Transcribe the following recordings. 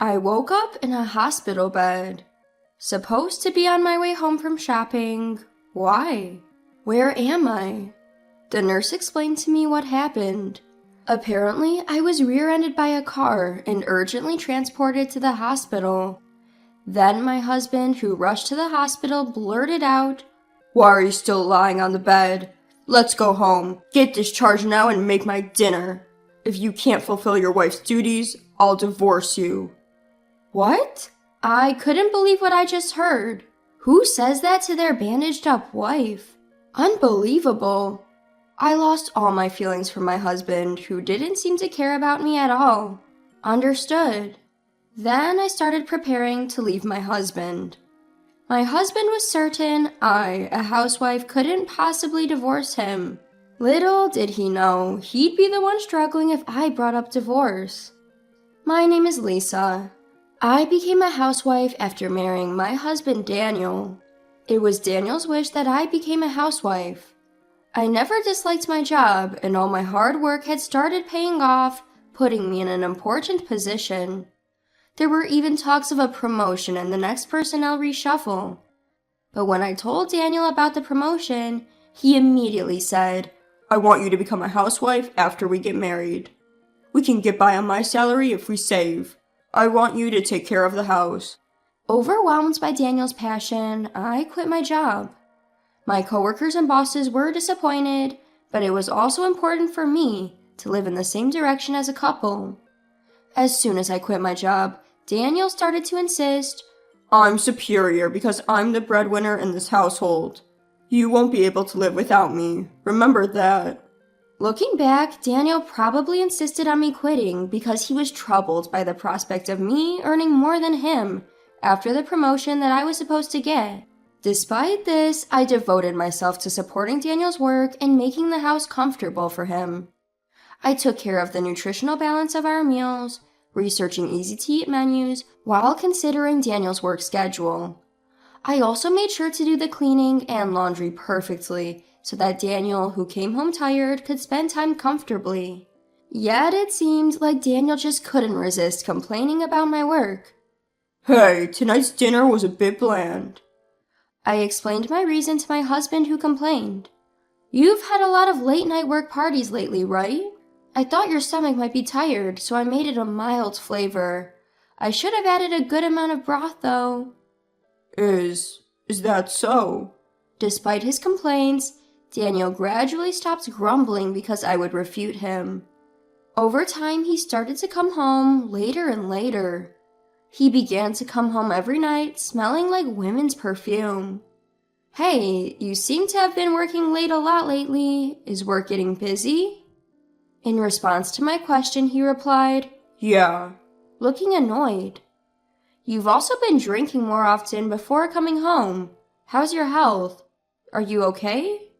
I woke up in a hospital bed. Supposed to be on my way home from shopping. Why? Where am I? The nurse explained to me what happened. Apparently, I was rear-ended by a car and urgently transported to the hospital. Then my husband, who rushed to the hospital, blurted out, "Why are you still lying on the bed? Let's go home. Get discharged now and make my dinner. If you can't fulfill your wife's duties, I'll divorce you." What? I couldn't believe what I just heard. Who says that to their bandaged-up wife? Unbelievable. I lost all my feelings for my husband, who didn't seem to care about me at all. Understood. Then I started preparing to leave my husband. My husband was certain I, a housewife, couldn't possibly divorce him. Little did he know he'd be the one struggling if I brought up divorce. My name is Lisa. I became a housewife after marrying my husband Daniel. It was Daniel's wish that I became a housewife. I never disliked my job, and all my hard work had started paying off, putting me in an important position. There were even talks of a promotion and the next personnel reshuffle. But when I told Daniel about the promotion, he immediately said, "I want you to become a housewife after we get married. We can get by on my salary if we save. I want you to take care of the house." Overwhelmed by Daniel's passion, I quit my job. My coworkers and bosses were disappointed, but it was also important for me to live in the same direction as a couple. As soon as I quit my job, Daniel started to insist, "I'm superior because I'm the breadwinner in this household. You won't be able to live without me. Remember that." Looking back, Daniel probably insisted on me quitting because he was troubled by the prospect of me earning more than him after the promotion that I was supposed to get. Despite this, I devoted myself to supporting Daniel's work and making the house comfortable for him. I took care of the nutritional balance of our meals, researching easy-to-eat menus while considering Daniel's work schedule. I also made sure to do the cleaning and laundry perfectly so that Daniel, who came home tired, could spend time comfortably. Yet it seemed like Daniel just couldn't resist complaining about my work. "Hey, tonight's dinner was a bit bland." I explained my reason to my husband, who complained. "You've had a lot of late-night work parties lately, right? I thought your stomach might be tired, so I made it a mild flavor. I should have added a good amount of broth, though." Is that so?" Despite his complaints, Daniel gradually stopped grumbling because I would refute him. Over time, he started to come home later and later. He began to come home every night smelling like women's perfume. "Hey, you seem to have been working late a lot lately. Is work getting busy?" In response to my question, he replied, "Yeah," looking annoyed. "You've also been drinking more often before coming home. How's your health? Are you okay?"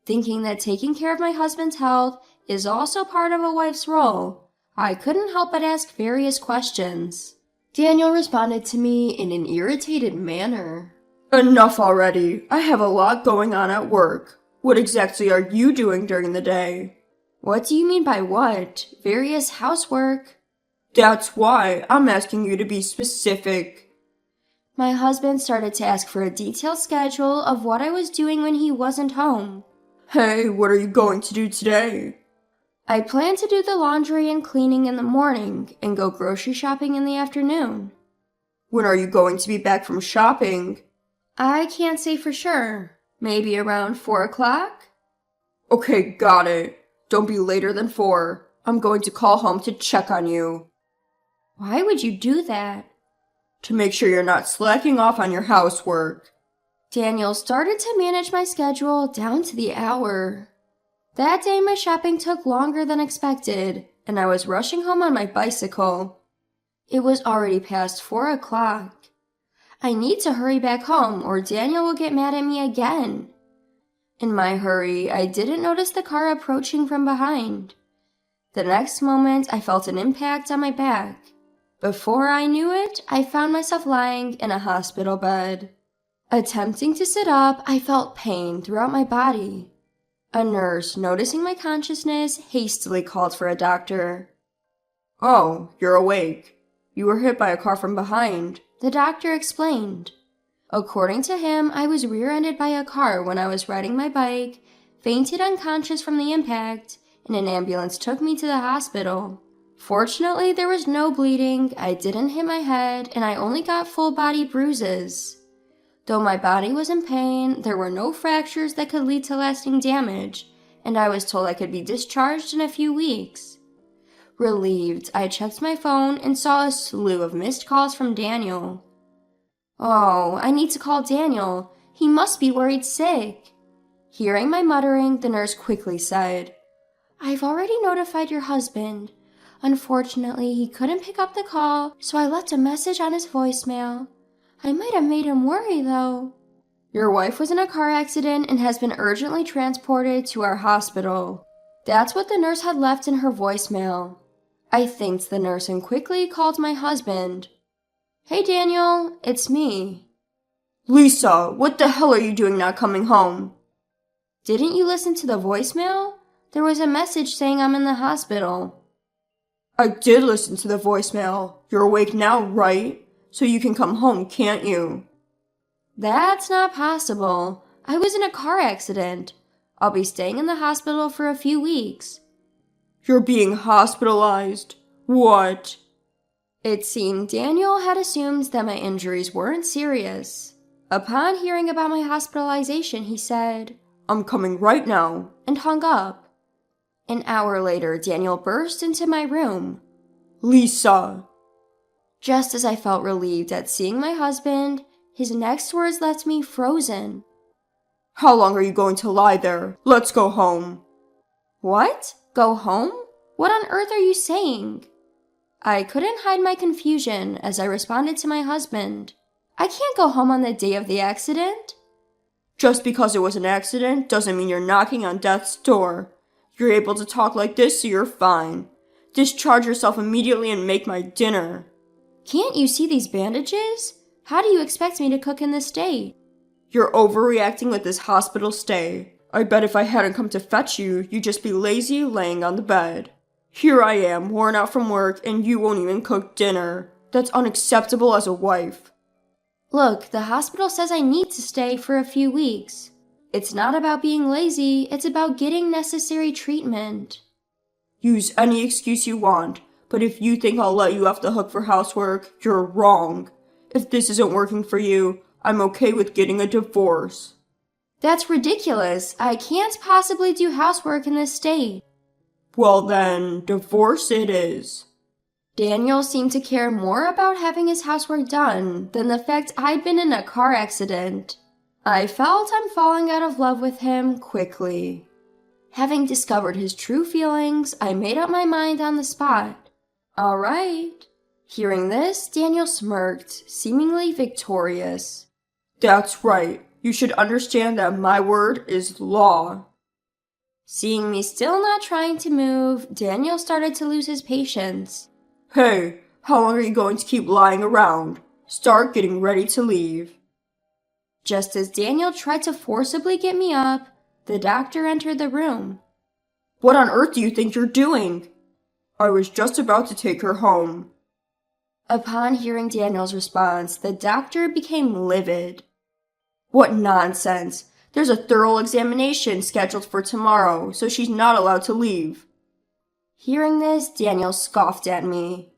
Thinking that taking care of my husband's health is also part of a wife's role, I couldn't help but ask various questions. Daniel responded to me in an irritated manner. "Enough already. I have a lot going on at work. What exactly are you doing during the day?" "What do you mean by what? Various housework." "That's why I'm asking you to be specific." My husband started to ask for a detailed schedule of what I was doing when he wasn't home. "Hey, what are you going to do today?" "I plan to do the laundry and cleaning in the morning and go grocery shopping in the afternoon." "When are you going to be back from shopping?" "I can't say for sure. Maybe around 4 o'clock? "Okay, got it. Don't be later than 4. I'm going to call home to check on you." "Why would you do that?" "To make sure you're not slacking off on your housework." Daniel started to manage my schedule down to the hour. That day my shopping took longer than expected, and I was rushing home on my bicycle. It was already past 4 o'clock. I need to hurry back home or Daniel will get mad at me again. In my hurry, I didn't notice the car approaching from behind. The next moment, I felt an impact on my back. Before I knew it, I found myself lying in a hospital bed. Attempting to sit up, I felt pain throughout my body. A nurse, noticing my consciousness, hastily called for a doctor. "Oh, you're awake. You were hit by a car from behind, the doctor explained. According to him, I was rear-ended by a car when I was riding my bike, fainted unconscious from the impact, and an ambulance took me to the hospital. Fortunately, there was no bleeding, I didn't hit my head, and I only got full-body bruises. Though my body was in pain, there were no fractures that could lead to lasting damage, and I was told I could be discharged in a few weeks. Relieved, I checked my phone and saw a slew of missed calls from Daniel. Oh, I need to call Daniel. He must be worried sick. Hearing my muttering, the nurse quickly said, I've already notified your husband. Unfortunately, he couldn't pick up the call, so I left a message on his voicemail. I might have made him worry, though. Your wife was in a car accident and has been urgently transported to our hospital. That's what the nurse had left in her voicemail. I thanked the nurse and quickly called my husband. Hey, Daniel, it's me. Lisa, what the hell are you doing not coming home? Didn't you listen to the voicemail? There was a message saying I'm in the hospital. I did listen to the voicemail. You're awake now, right? So you can come home, can't you? That's not possible. I was in a car accident. I'll be staying in the hospital for a few weeks. You're being hospitalized? What? It seemed Daniel had assumed that my injuries weren't serious. Upon hearing about my hospitalization, he said, I'm coming right now, and hung up. An hour later, Daniel burst into my room. Lisa! Just as I felt relieved at seeing my husband, his next words left me frozen. How long are you going to lie there? Let's go home. What? Go home? What on earth are you saying? I couldn't hide my confusion as I responded to my husband. I can't go home on the day of the accident. Just because it was an accident doesn't mean you're knocking on death's door. You're able to talk like this, so you're fine. Discharge yourself immediately and make my dinner. Can't you see these bandages? How do you expect me to cook in this state? You're overreacting with this hospital stay. I bet if I hadn't come to fetch you, you'd just be lazy laying on the bed. Here I am, worn out from work, and you won't even cook dinner. That's unacceptable as a wife. Look, the hospital says I need to stay for a few weeks. It's not about being lazy, it's about getting necessary treatment. Use any excuse you want, but if you think I'll let you off the hook for housework, you're wrong. If this isn't working for you, I'm okay with getting a divorce. That's ridiculous. I can't possibly do housework in this state. Well then, divorce it is. Daniel seemed to care more about having his housework done than the fact I'd been in a car accident. I felt I'm falling out of love with him quickly. Having discovered his true feelings, I made up my mind on the spot. All right. Hearing this, Daniel smirked, seemingly victorious. That's right. You should understand that my word is law. Seeing me still not trying to move, Daniel started to lose his patience. Hey, how long are you going to keep lying around? Start getting ready to leave. Just as Daniel tried to forcibly get me up, the doctor entered the room. What on earth do you think you're doing? I was just about to take her home. Upon hearing Daniel's response, the doctor became livid. What nonsense! There's a thorough examination scheduled for tomorrow, so she's not allowed to leave. Hearing this, Daniel scoffed at me.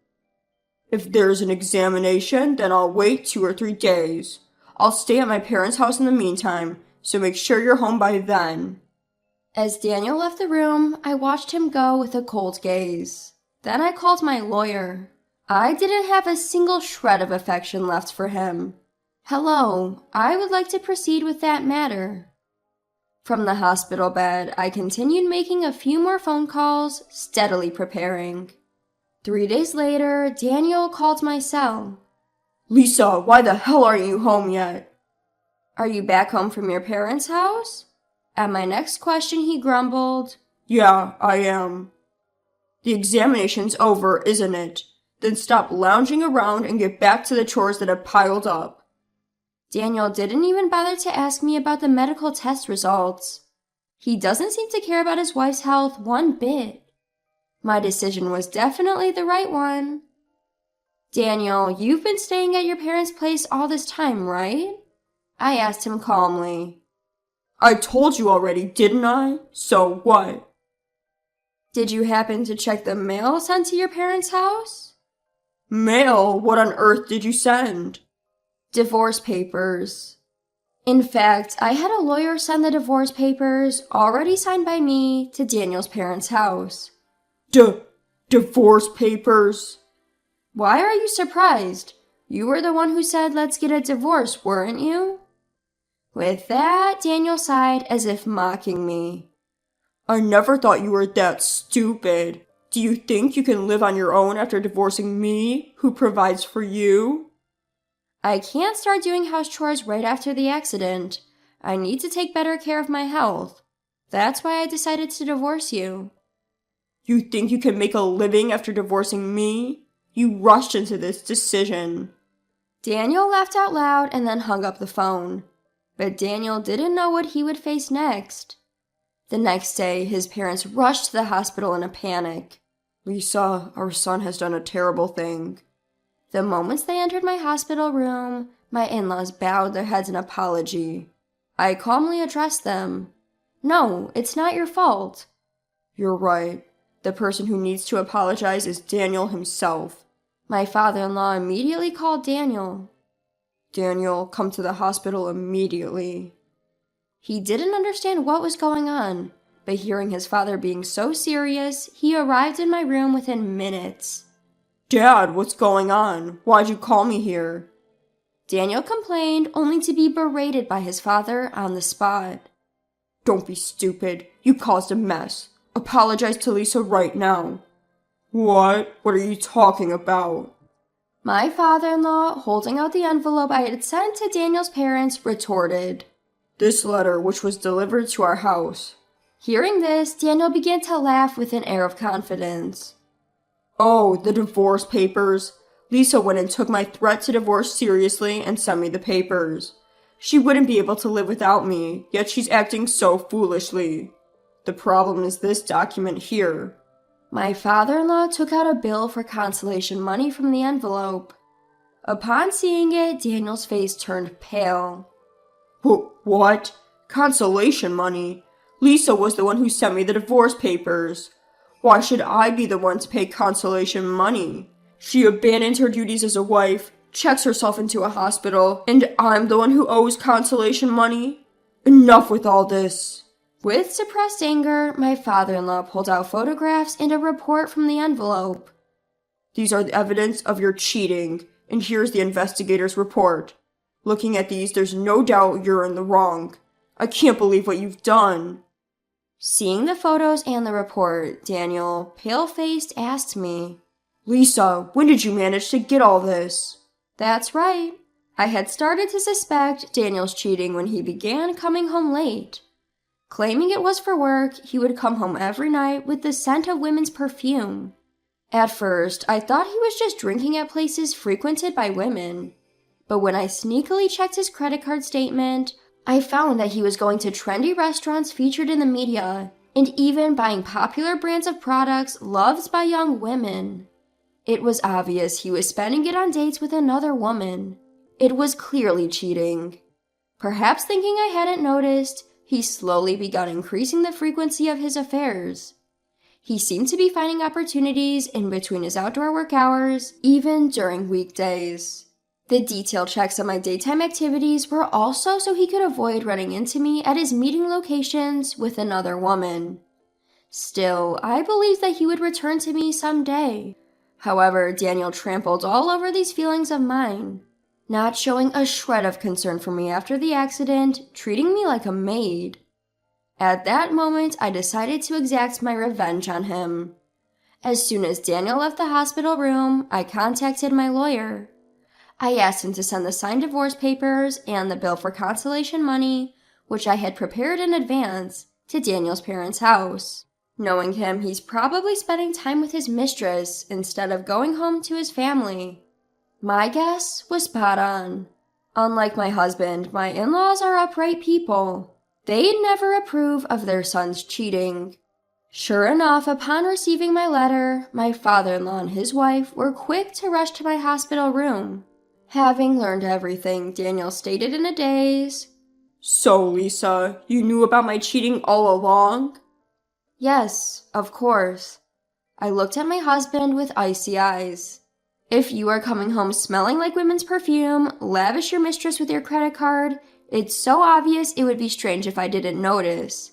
If there's an examination, then I'll wait 2 or 3 days. I'll stay at my parents' house in the meantime, so make sure you're home by then. As Daniel left the room, I watched him go with a cold gaze. Then I called my lawyer. I didn't have a single shred of affection left for him. Hello, I would like to proceed with that matter. From the hospital bed, I continued making a few more phone calls, steadily preparing. 3 days later, Daniel called my cell. Lisa, why the hell aren't you home yet? Are you back home from your parents' house? At my next question, he grumbled. Yeah, I am. The examination's over, isn't it? Then stop lounging around and get back to the chores that have piled up. Daniel didn't even bother to ask me about the medical test results. He doesn't seem to care about his wife's health one bit. My decision was definitely the right one. Daniel, you've been staying at your parents' place all this time, right? I asked him calmly. I told you already, didn't I? So what? Did you happen to check the mail sent to your parents' house? Mail? What on earth did you send? Divorce papers. In fact, I had a lawyer send the divorce papers, already signed by me, to Daniel's parents' house. Divorce papers? Why are you surprised? You were the one who said let's get a divorce, weren't you? With that, Daniel sighed as if mocking me. I never thought you were that stupid. Do you think you can live on your own after divorcing me, who provides for you? I can't start doing house chores right after the accident. I need to take better care of my health. That's why I decided to divorce you. You think you can make a living after divorcing me? You rushed into this decision. Daniel laughed out loud and then hung up the phone. But Daniel didn't know what he would face next. The next day, his parents rushed to the hospital in a panic. Lisa, our son has done a terrible thing. The moment they entered my hospital room, my in-laws bowed their heads in apology. I calmly addressed them. No, it's not your fault. You're right. The person who needs to apologize is Daniel himself. My father-in-law immediately called Daniel. Daniel, come to the hospital immediately. He didn't understand what was going on, but hearing his father being so serious, he arrived in my room within minutes. Dad, what's going on? Why'd you call me here? Daniel complained, only to be berated by his father on the spot. Don't be stupid. You caused a mess. Apologize to Lisa right now. What? What are you talking about? My father-in-law, holding out the envelope I had sent to Daniel's parents, retorted. This letter, which was delivered to our house. Hearing this, Daniel began to laugh with an air of confidence. Oh, the divorce papers. Lisa went and took my threat to divorce seriously and sent me the papers. She wouldn't be able to live without me, yet she's acting so foolishly. The problem is this document here. My father-in-law took out a bill for consolation money from the envelope. Upon seeing it, Daniel's face turned pale. What? Consolation money? Lisa was the one who sent me the divorce papers. Why should I be the one to pay consolation money? She abandoned her duties as a wife, checks herself into a hospital, and I'm the one who owes consolation money? Enough with all this. With suppressed anger, my father-in-law pulled out photographs and a report from the envelope. These are the evidence of your cheating, and here's the investigator's report. Looking at these, there's no doubt you're in the wrong. I can't believe what you've done. Seeing the photos and the report, Daniel, pale-faced, asked me, Lisa, when did you manage to get all this? That's right. I had started to suspect Daniel's cheating when he began coming home late. Claiming it was for work, he would come home every night with the scent of women's perfume. At first, I thought he was just drinking at places frequented by women. But when I sneakily checked his credit card statement, I found that he was going to trendy restaurants featured in the media, and even buying popular brands of products loved by young women. It was obvious he was spending it on dates with another woman. It was clearly cheating. Perhaps thinking I hadn't noticed, he slowly began increasing the frequency of his affairs. He seemed to be finding opportunities in between his outdoor work hours, even during weekdays. The detailed checks on my daytime activities were also so he could avoid running into me at his meeting locations with another woman. Still, I believed that he would return to me someday. However, Daniel trampled all over these feelings of mine, not showing a shred of concern for me after the accident, treating me like a maid. At that moment, I decided to exact my revenge on him. As soon as Daniel left the hospital room, I contacted my lawyer. I asked him to send the signed divorce papers and the bill for consolation money, which I had prepared in advance, to Daniel's parents' house. Knowing him, he's probably spending time with his mistress instead of going home to his family. My guess was spot on. Unlike my husband, my in-laws are upright people. They'd never approve of their son's cheating. Sure enough, upon receiving my letter, my father-in-law and his wife were quick to rush to my hospital room. Having learned everything, Daniel stated in a daze, So, Lisa, you knew about my cheating all along? "Yes, of course." I looked at my husband with icy eyes. "If you are coming home smelling like women's perfume, lavish your mistress with your credit card, it's so obvious it would be strange if I didn't notice.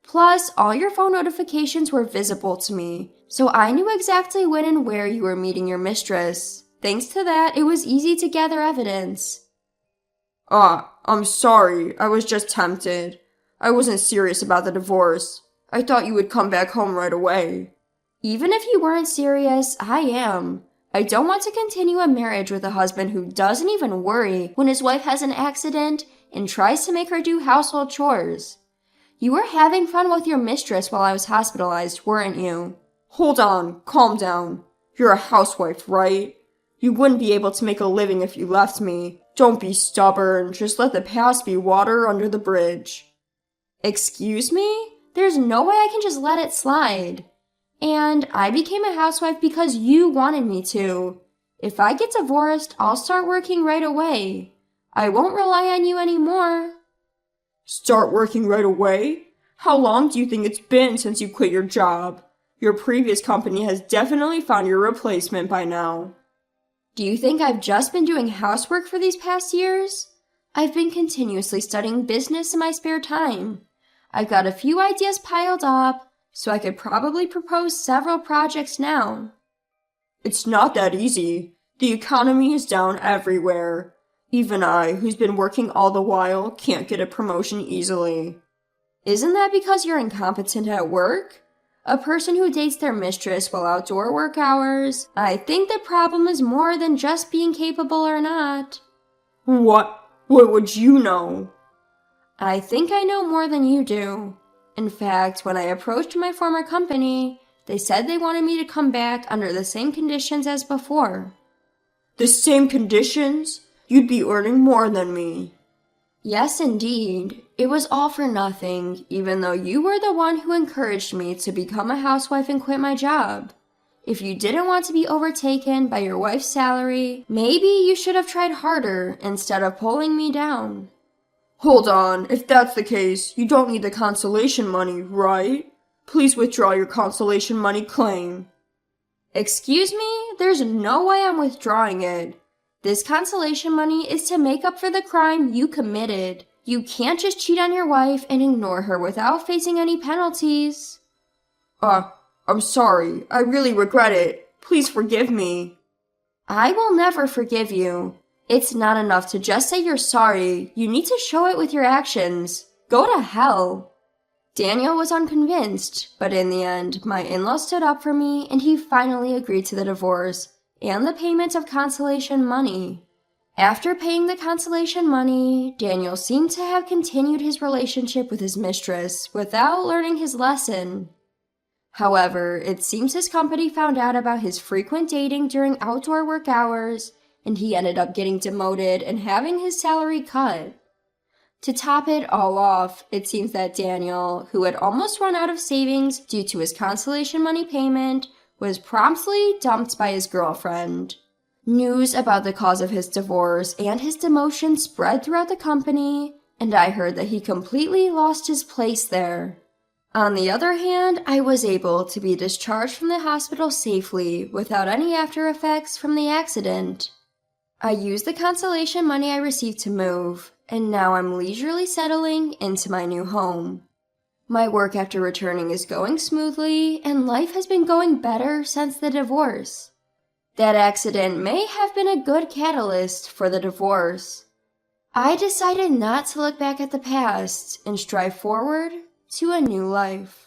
Plus, all your phone notifications were visible to me, so I knew exactly when and where you were meeting your mistress. Thanks to that, it was easy to gather evidence." I'm sorry. I was just tempted. I wasn't serious about the divorce. I thought you would come back home right away. Even if you weren't serious, I am. I don't want to continue a marriage with a husband who doesn't even worry when his wife has an accident and tries to make her do household chores. You were having fun with your mistress while I was hospitalized, weren't you? Hold on. Calm down. You're a housewife, right? You wouldn't be able to make a living if you left me. Don't be stubborn. Just let the past be water under the bridge. Excuse me? There's no way I can just let it slide. And I became a housewife because you wanted me to. If I get divorced, I'll start working right away. I won't rely on you anymore. Start working right away? How long do you think it's been since you quit your job? Your previous company has definitely found your replacement by now. Do you think I've just been doing housework for these past years? I've been continuously studying business in my spare time. I've got a few ideas piled up, so I could probably propose several projects now. It's not that easy. The economy is down everywhere. Even I, who's been working all the while, can't get a promotion easily. Isn't that because you're incompetent at work? A person who dates their mistress while outdoor work hours? I think the problem is more than just being capable or not. What? What would you know? I think I know more than you do. In fact, when I approached my former company, they said they wanted me to come back under the same conditions as before. The same conditions? You'd be earning more than me. Yes, indeed. It was all for nothing, even though you were the one who encouraged me to become a housewife and quit my job. If you didn't want to be overtaken by your wife's salary, maybe you should have tried harder instead of pulling me down. Hold on, if that's the case, you don't need the consolation money, right? Please withdraw your consolation money claim. Excuse me? There's no way I'm withdrawing it. This consolation money is to make up for the crime you committed. You can't just cheat on your wife and ignore her without facing any penalties. I'm sorry. I really regret it. Please forgive me. I will never forgive you. It's not enough to just say you're sorry. You need to show it with your actions. Go to hell. Daniel was unconvinced, but in the end, my in-law stood up for me and he finally agreed to the divorce and the payment of consolation money. After paying the consolation money, Daniel seemed to have continued his relationship with his mistress without learning his lesson. However, it seems his company found out about his frequent dating during outdoor work hours, and he ended up getting demoted and having his salary cut. To top it all off, it seems that Daniel, who had almost run out of savings due to his consolation money payment, was promptly dumped by his girlfriend. News about the cause of his divorce and his demotion spread throughout the company, and I heard that he completely lost his place there. On the other hand, I was able to be discharged from the hospital safely without any after effects from the accident. I used the consolation money I received to move, and now I'm leisurely settling into my new home. My work after returning is going smoothly, and life has been going better since the divorce. That accident may have been a good catalyst for the divorce. I decided not to look back at the past and strive forward to a new life.